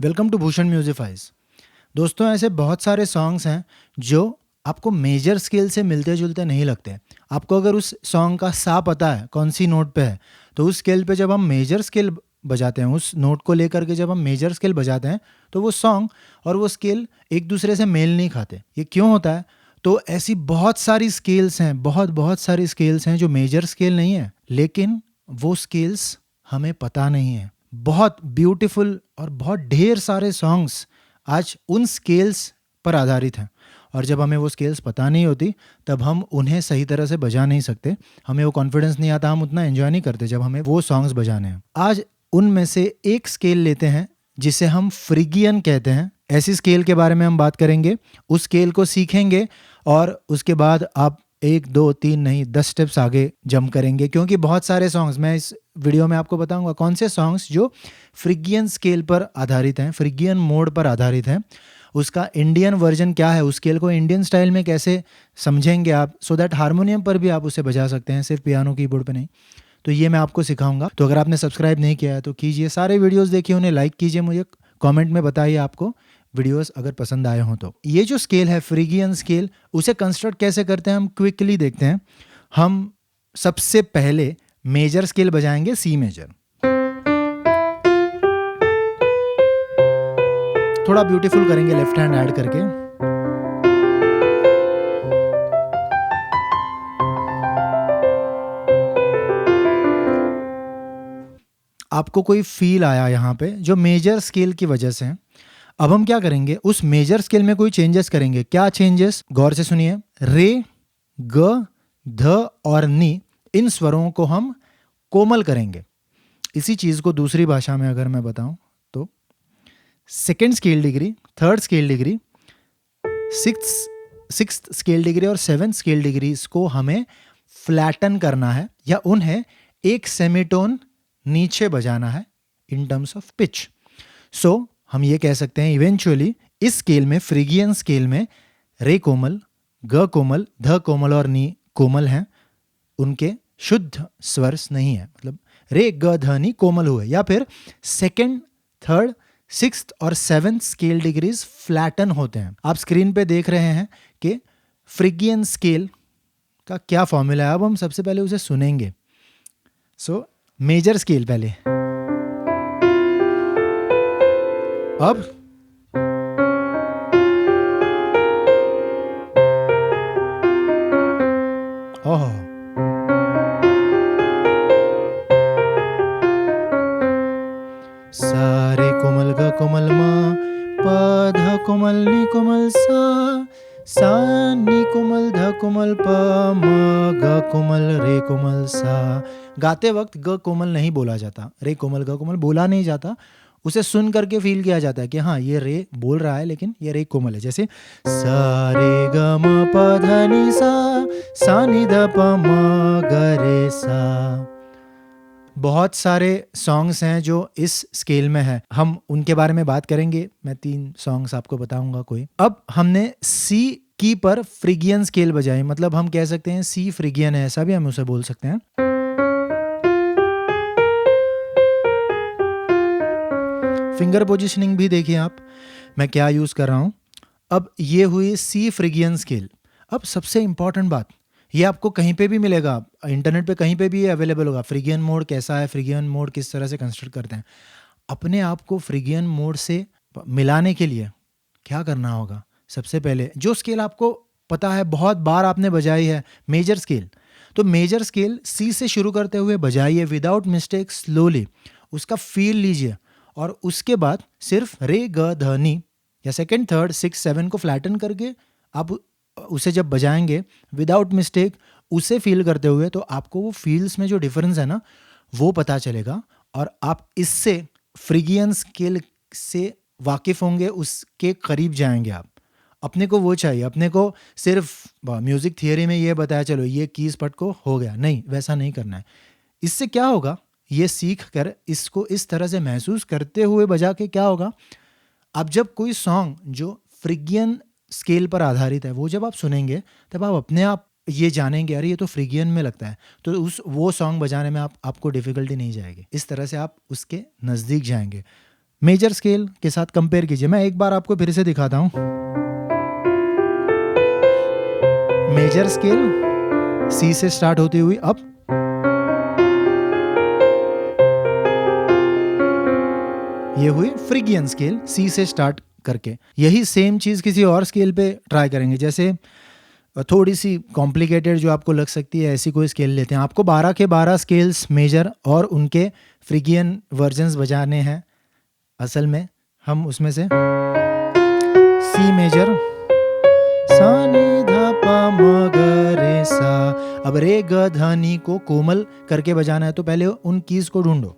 Welcome to Bhushan म्यूजिफाइज। दोस्तों, ऐसे बहुत सारे सॉन्ग्स हैं जो आपको मेजर स्केल से मिलते जुलते नहीं लगते। आपको अगर उस सॉन्ग का सा पता है कौन सी नोट पे है, तो उस स्केल पे जब हम मेजर स्केल बजाते हैं, उस नोट को लेकर के जब हम मेजर स्केल बजाते हैं, तो वो सॉन्ग और वो स्केल एक दूसरे से मेल नहीं खाते। ये क्यों होता है? तो ऐसी बहुत सारी स्केल्स हैं, बहुत सारी स्केल्स हैं जो मेजर स्केल नहीं है, लेकिन वो स्केल्स हमें पता नहीं है। बहुत ब्यूटीफुल और बहुत ढेर सारे सॉन्ग्स आज उन स्केल्स पर आधारित हैं, और जब हमें वो स्केल्स पता नहीं होती तब हम उन्हें सही तरह से बजा नहीं सकते। हमें वो कॉन्फिडेंस नहीं आता, हम उतना एंजॉय नहीं करते जब हमें वो सॉन्ग्स बजाने हैं। आज उनमें से एक स्केल लेते हैं जिसे हम फ्रिगियन कहते हैं। ऐसी स्केल के बारे में हम बात करेंगे, उस स्केल को सीखेंगे और उसके बाद आप 1 2 3 नहीं 10 स्टेप्स आगे जंप करेंगे, क्योंकि बहुत सारे सॉन्ग्स मैं इस वीडियो में आपको बताऊंगा कौन से सॉन्ग्स जो फ्रिगियन स्केल पर आधारित हैं, फ्रिगियन मोड पर आधारित हैं। उसका इंडियन वर्जन क्या है, उस स्केल को इंडियन स्टाइल में कैसे समझेंगे आप, सो दैट हारमोनियम पर भी आप उसे बजा सकते हैं, सिर्फ पियानो कीबोर्ड पे नहीं। तो ये मैं आपको सिखाऊंगा। तो अगर आपने सब्सक्राइब नहीं किया है तो कीजिए, सारे वीडियोस देखिए, उन्हें लाइक कीजिए, मुझे कमेंट में बताइए आपको वीडियोस अगर पसंद आए हों तो। ये जो स्केल है फ्रिगियन स्केल, उसे कंस्ट्रक्ट कैसे करते हैं हम क्विकली देखते हैं। हम सबसे पहले मेजर स्केल बजाएंगे, सी मेजर। थोड़ा ब्यूटीफुल करेंगे लेफ्ट हैंड ऐड करके। आपको कोई फील आया यहाँ पे जो मेजर स्केल की वजह से है। अब हम क्या करेंगे, उस मेजर स्केल में कोई चेंजेस करेंगे। क्या चेंजेस? गौर से सुनिए। रे, ग, ध और नी, इन स्वरों को हम कोमल करेंगे। इसी चीज को दूसरी भाषा में अगर मैं बताऊं तो second scale degree, third scale degree, sixth scale degree और सेवेंथ स्केल डिग्री को हमें फ्लैटन करना है, या उन्हें एक सेमीटोन नीचे बजाना है इन टर्म्स ऑफ पिच। सो हम ये कह सकते हैं इवेंचुअली इस स्केल में, फ्रिगियन स्केल में, रे कोमल, ग कोमल, ध कोमल और नी कोमल हैं। उनके शुद्ध स्वर्स नहीं है, मतलब रे ग ध नी कोमल हुए। या फिर सेकेंड, थर्ड, सिक्स्थ और सेवेंथ स्केल डिग्रीज फ्लैटन होते हैं। आप स्क्रीन पे देख रहे हैं कि फ्रिगियन स्केल का क्या फॉर्मूला है। अब हम सबसे पहले उसे सुनेंगे। सो मेजर स्केल पहले। अब ओह, सारे कोमल ग कोमल मा, प ध कोमल नी कोमल सा नी कोमल ध कोमल प, म ग कोमल रे कोमल सा। गाते वक्त ग कोमल नहीं बोला जाता, रे कोमल ग कोमल बोला नहीं जाता। उसे सुन करके फील किया जाता है कि हाँ ये रे बोल रहा है लेकिन ये रे कोमल है। जैसे सा रे ग म प ध नि सा नि ध प म ग रे सा। बहुत सारे सॉन्ग्स हैं जो इस स्केल में है, हम उनके बारे में बात करेंगे। मैं 3 सॉन्ग्स आपको बताऊंगा कोई। अब हमने सी की पर फ्रिगियन स्केल बजाई, मतलब हम कह सकते हैं सी फ्रिगियन है, ऐसा भी हम उसे बोल सकते हैं। फिंगर पोजिशनिंग भी देखिए आप, मैं क्या यूज कर रहा हूं। अब ये हुई सी फ्रिगियन स्केल। अब सबसे इंपॉर्टेंट बात, ये आपको कहीं पे भी मिलेगा, इंटरनेट पे कहीं पे भी ये अवेलेबल होगा। फ्रिगियन मोड कैसा है, फ्रिगियन मोड किस तरह से कंस्ट्रक्ट करते हैं। अपने आप को फ्रिगियन मोड से मिलाने के लिए क्या करना होगा? सबसे पहले जो स्केल आपको पता है, बहुत बार आपने बजाई है, मेजर स्केल, तो मेजर स्केल सी से शुरू करते हुए बजाइए विदाउट मिस्टेक, स्लोली उसका फील लीजिए, और उसके बाद सिर्फ रे ग ध नी या सेकेंड, थर्ड, सिक्स, सेवन को फ्लैटन करके आप उसे जब बजाएंगे विदाउट मिस्टेक, उसे फील करते हुए, तो आपको वो फील्स में जो डिफरेंस है ना वो पता चलेगा, और आप इससे फ्रिगियन स्केल से वाकिफ होंगे, उसके करीब जाएंगे आप। अपने को वो चाहिए, अपने को सिर्फ म्यूजिक थियरी में ये बताया चलो ये कीज पट को हो गया, नहीं, वैसा नहीं करना है। इससे क्या होगा, ये सीख कर इसको इस तरह से महसूस करते हुए बजा के क्या होगा, अब जब कोई सॉन्ग जो फ्रिगियन स्केल पर आधारित है वो जब आप सुनेंगे, तब आप अपने आप ये जानेंगे अरे ये तो फ्रिगियन में लगता है, तो वो सॉन्ग बजाने में आपको डिफिकल्टी नहीं जाएगी। इस तरह से आप उसके नज़दीक जाएंगे। मेजर स्केल के साथ कंपेयर कीजिए। मैं एक बार आपको फिर से दिखाता हूँ। मेजर स्केल सी से स्टार्ट होती हुई अब ये हुई फ्रिगियन स्केल सी से स्टार्ट करके। यही सेम चीज़ किसी और स्केल पे ट्राई करेंगे, जैसे थोड़ी सी कॉम्प्लिकेटेड जो आपको लग सकती है ऐसी कोई स्केल लेते हैं। आपको 12 के 12 स्केल्स मेजर और उनके फ्रिगियन वर्जन्स बजाने हैं। असल में हम उसमें से सी मेजर, सा नी धा पा म ग रे सा। अब रे ग ध नी को कोमल करके बजाना है, तो पहले उन कीज को ढूंढो।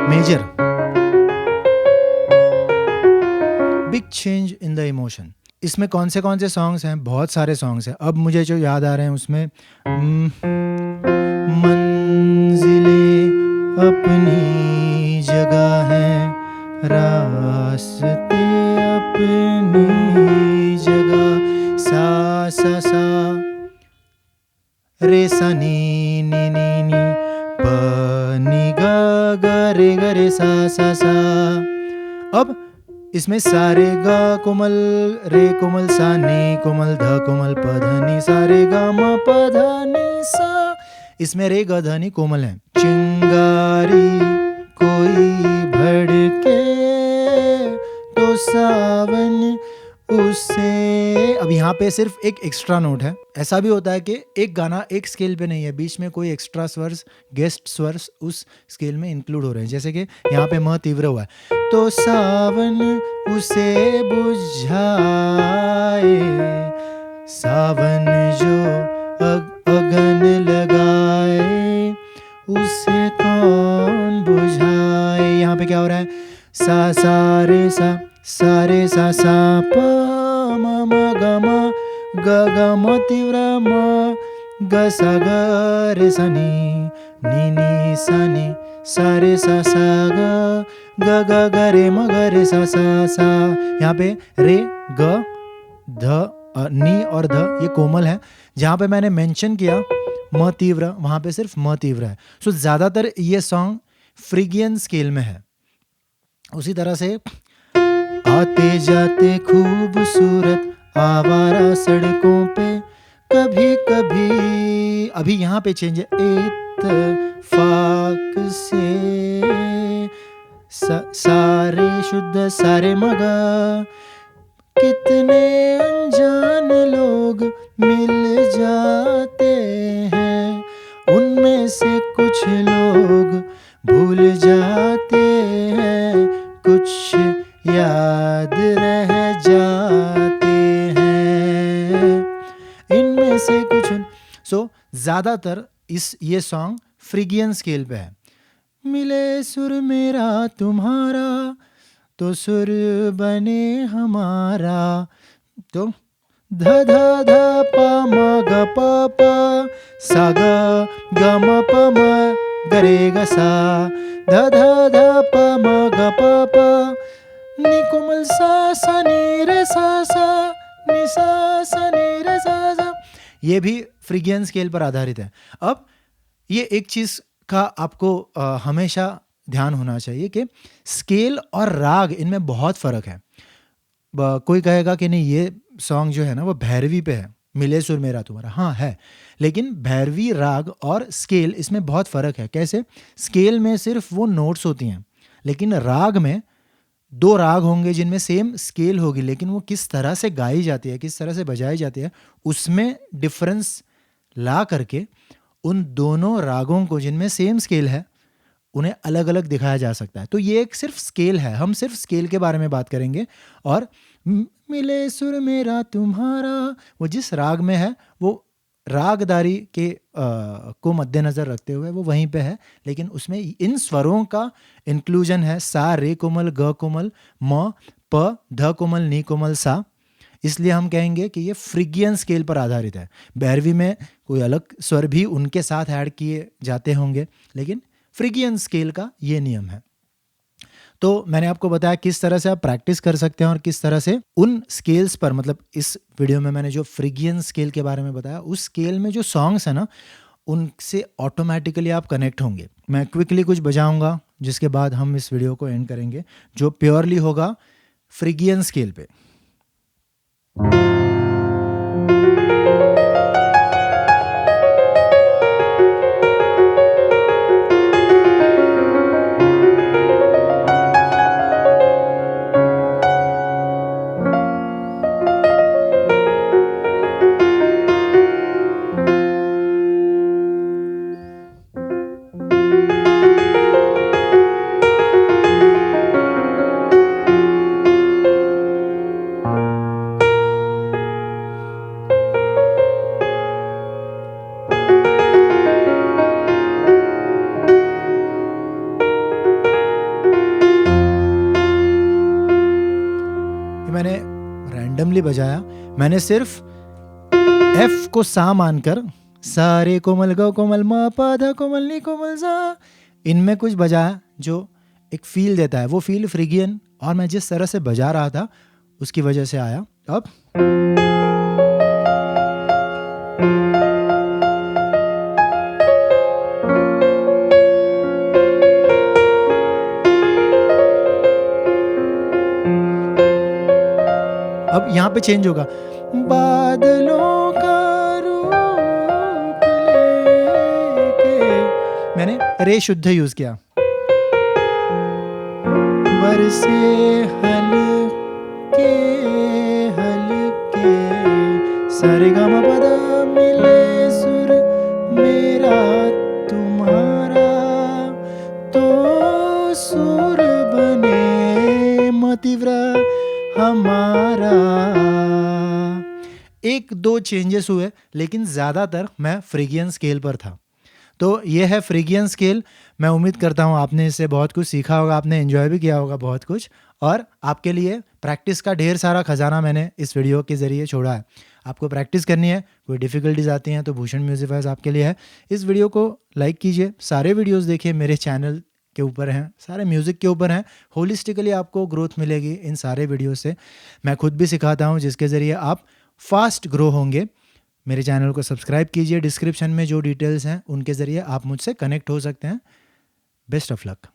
Major, big change in the emotion. इसमें कौन से सॉन्ग्स हैं? बहुत सारे सॉन्ग्स हैं। अब मुझे जो याद आ रहे हैं उसमें मंजिलें अपनी जगह हैं, रास्ते अपनी जगह, सा सा सा रे सा नी नी नी नी, प नी ग ग रे सा सा सा। अब इसमें सा रे ग कोमल, रे कोमल, सा नी कोमल, ध कोमल, प ध नी, सा रे ग म प ध नी सा। इसमें रे ग ध नी कोमल है। चिंगारी कोई भड़के तो सावन उसे। अब यहाँ पे सिर्फ एक एक्स्ट्रा नोट है। ऐसा भी होता है कि एक गाना एक स्केल पे नहीं है, बीच में कोई एक्स्ट्रा स्वर्स, गेस्ट स्वर्स उस स्केल में इंक्लूड हो रहे हैं। जैसे कि यहाँ पे म तीव्र हुआ है, तो सावन उसे बुझाए, सावन जो अगन लगाए, उसे कौन बुझाए। यहाँ पे क्या हो रहा है? सा सा रे सा, सा रे सा सा, प म म ग म, ग ग म तीव्र म, ग सा ग रे सा नी, नी नी सा नी, सा रे सा सा ग, ग ग ग रे म ग रे सा सा सा। यहाँ पे रे ग ध नी और ध ये कोमल है। जहाँ पे मैंने मेंशन किया म तीव्र, वहाँ पे सिर्फ म तीव्र है। सो ज़्यादातर ये सॉन्ग फ्रिगियन स्केल में है। उसी तरह से आते जाते खूबसूरत आवारा सड़कों पे, कभी कभी, अभी यहाँ पे चेंज है, इत्तेफाक से, सारे शुद्ध सारे मगा, कितने अनजान लोग मिल जाते हैं, उनमें से कुछ लोग भूल जाते हैं, कुछ याद रह जाते हैं, इनमें से कुछ। सो ज़्यादातर ये सॉन्ग फ्रिगियन स्केल पे है। मिले सुर मेरा तुम्हारा तो सुर बने हमारा, तो ध ध ध प म ग प प, सा ग ग म प म ग रे ग सा, ध ध ध प म ग प प, नी कोमल सा सा नी रे सा सा, नी सा सा नी रे सा सा। ये भी फ्रिगियन स्केल पर आधारित है। अब ये एक चीज़ का आपको हमेशा ध्यान होना चाहिए कि स्केल और राग इनमें बहुत फ़र्क है। कोई कहेगा कि नहीं ये सॉन्ग जो है ना वो भैरवी पे है, मिले सुर मेरा तुम्हारा, हाँ है, लेकिन भैरवी राग और स्केल इसमें बहुत फ़र्क है। कैसे? स्केल में सिर्फ वो नोट्स होती हैं, लेकिन राग में 2 राग होंगे जिनमें सेम स्केल होगी, लेकिन वो किस तरह से गाई जाती है, किस तरह से बजाई जाती है, उसमें डिफरेंस ला करके उन दोनों रागों को जिनमें सेम स्केल है उन्हें अलग अलग दिखाया जा सकता है। तो ये एक सिर्फ स्केल है, हम सिर्फ स्केल के बारे में बात करेंगे। और मिले सुर मेरा तुम्हारा वो जिस राग में है वो रागदारी के को मद्देनज़र रखते हुए वो वहीं पे है, लेकिन उसमें इन स्वरों का इंक्लूजन है, सा रे कोमल, ग कोमल, म प, ध कोमल, नी कोमल, सा। इसलिए हम कहेंगे कि ये फ्रिगियन स्केल पर आधारित है। भैरवी में कोई अलग स्वर भी उनके साथ ऐड किए जाते होंगे, लेकिन फ्रिगियन स्केल का ये नियम है। तो मैंने आपको बताया किस तरह से आप प्रैक्टिस कर सकते हैं और किस तरह से उन स्केल्स पर, मतलब इस वीडियो में मैंने जो फ्रिगियन स्केल के बारे में बताया, उस स्केल में जो सॉन्ग्स है ना उनसे ऑटोमेटिकली आप कनेक्ट होंगे। मैं क्विकली कुछ बजाऊंगा जिसके बाद हम इस वीडियो को एंड करेंगे, जो प्योरली होगा फ्रिगियन स्केल पे। मैंने रैंडमली बजाया, मैंने सिर्फ एफ को सा मानकर सारे कोमल ग कोमल म प ध कोमल नी कोमल सा, इनमें कुछ बजाया जो एक फील देता है। वो फील फ्रिगियन और मैं जिस तरह से बजा रहा था उसकी वजह से आया। अब यहाँ पे चेंज होगा, बादलों का रूप लेके, मैंने रे शुद्ध यूज किया। बरसे हल्के हल्के सारेगामापदा मिले सुर मेरा तुम्हारा, तो सुर बने मतिव्र हमारा। एक दो चेंजेस हुए लेकिन ज़्यादातर मैं फ्रिगियन स्केल पर था। तो ये है फ्रिगियन स्केल। मैं उम्मीद करता हूँ आपने इससे बहुत कुछ सीखा होगा, आपने एंजॉय भी किया होगा बहुत कुछ, और आपके लिए प्रैक्टिस का ढेर सारा खजाना मैंने इस वीडियो के ज़रिए छोड़ा है। आपको प्रैक्टिस करनी है, कोई डिफ़िकल्टीज आती हैं तो भूषण म्यूजिफाइज आपके लिए है। इस वीडियो को लाइक कीजिए, सारे वीडियोज़ देखिए, मेरे चैनल के ऊपर हैं, सारे म्यूज़िक के ऊपर हैं। होलिस्टिकली आपको ग्रोथ मिलेगी इन सारे वीडियो से। मैं खुद भी सिखाता हूँ जिसके ज़रिए आप फास्ट ग्रो होंगे। मेरे चैनल को सब्सक्राइब कीजिए, डिस्क्रिप्शन में जो डिटेल्स हैं उनके ज़रिए आप मुझसे कनेक्ट हो सकते हैं। Best of luck.